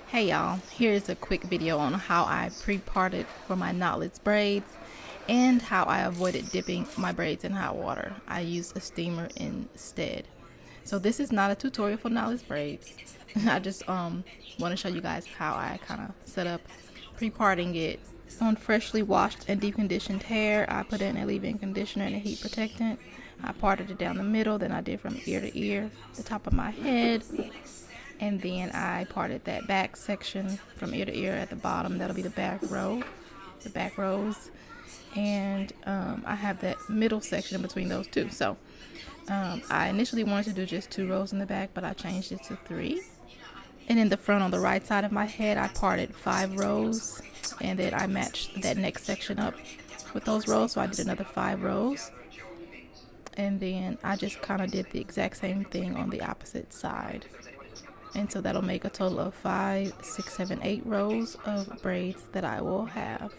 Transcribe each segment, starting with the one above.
Hey y'all, here's a quick video on how I pre-parted for my knotless braids and how I avoided dipping my braids in hot water. I used a steamer instead. So this is not a tutorial for knotless braids. I just want to show you guys how I kind of set up pre-parting it. On freshly washed and deep conditioned hair, I put in a leave-in conditioner and a heat protectant. I parted it down the middle, then I did from ear to ear, the top of my head, and then I parted that back section from ear to ear at the bottom. That'll be the back row, the back rows, and I have that middle section between those two. So I initially wanted to do just 2 rows in the back, but I changed it to 3. And in the front on the right side of my head, I parted 5 rows, and then I matched that next section up with those rows, so I did another 5 rows. And then I just kind of did the exact same thing on the opposite side. And so that'll make a total of 5, 6, 7, 8 rows of braids that I will have.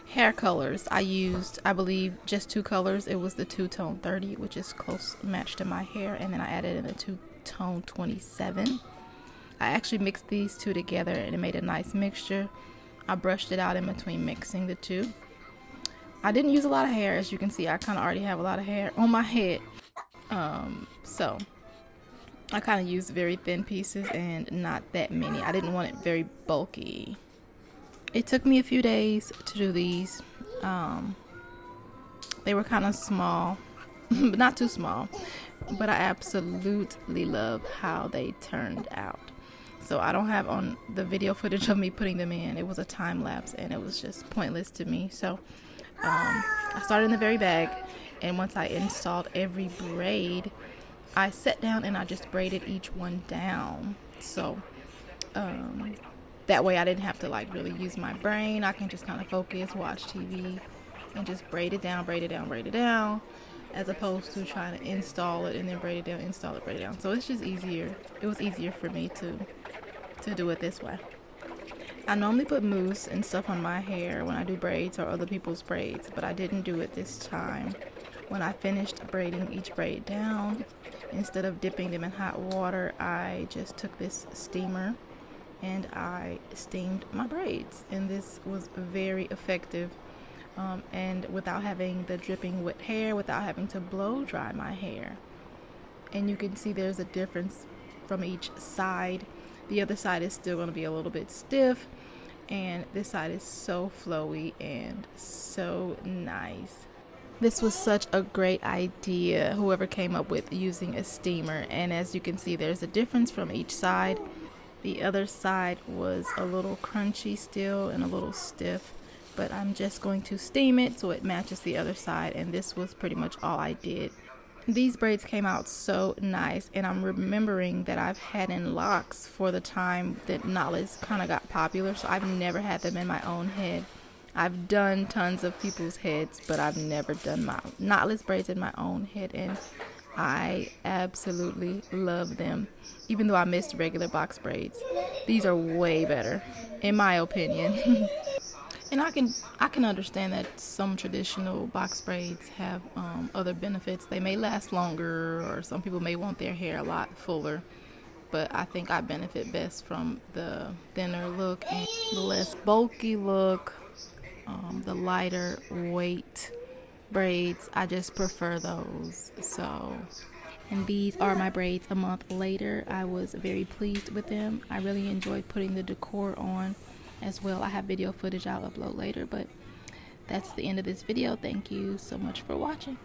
Hair colors, I used, I believe, just 2 colors. It was the two-tone 30, which is close match to my hair, and then I added in a two-tone 27. I actually mixed these two together and it made a nice mixture. I brushed it out in between mixing the two. I didn't use a lot of hair. As you can see, I kind of already have a lot of hair on my head. So I kind of used very thin pieces and not that many. I didn't want it very bulky. It took me a few days to do these. They were kind of small, but not too small. But I absolutely love how they turned out. So I don't have on the video footage of me putting them in. It was a time lapse and it was just pointless to me. So I started in the very back, and once I installed every braid, I sat down and I just braided each one down. So that way I didn't have to like really use my brain. I can just kind of focus, watch TV, and just braid it down, braid it down, braid it down, as opposed to trying to install it and then braid it down, install it, braid it down. So it's just easier. It was easier for me to do it this way. I normally put mousse and stuff on my hair when I do braids or other people's braids, but I didn't do it this time. When I finished braiding each braid down, instead of dipping them in hot water, I just took this steamer and I steamed my braids, and this was very effective. And without having the dripping wet hair, without having to blow dry my hair. And you can see there's a difference from each side. The other side is still going to be a little bit stiff, and this side is so flowy and so nice. This was such a great idea, whoever came up with using a steamer. And as you can see, there's a difference from each side. The other side was a little crunchy still and a little stiff, but I'm just going to steam it so it matches the other side, and this was pretty much all I did. These braids came out so nice, and I'm remembering that I've had in locks for the time that knotless kind of got popular, so I've never had them in my own head. I've done tons of people's heads, but I've never done my knotless braids in my own head, and I absolutely love them. Even though I missed regular box braids, these are way better, in my opinion. And I can understand that some traditional box braids have other benefits. They may last longer, or some people may want their hair a lot fuller. But I think I benefit best from the thinner look and the less bulky look, the lighter weight braids. I just prefer those. So, and these are my braids a month later. I was very pleased with them. I really enjoyed putting the decor on as well. I have video footage I'll upload later, but that's the end of this video. Thank you so much for watching.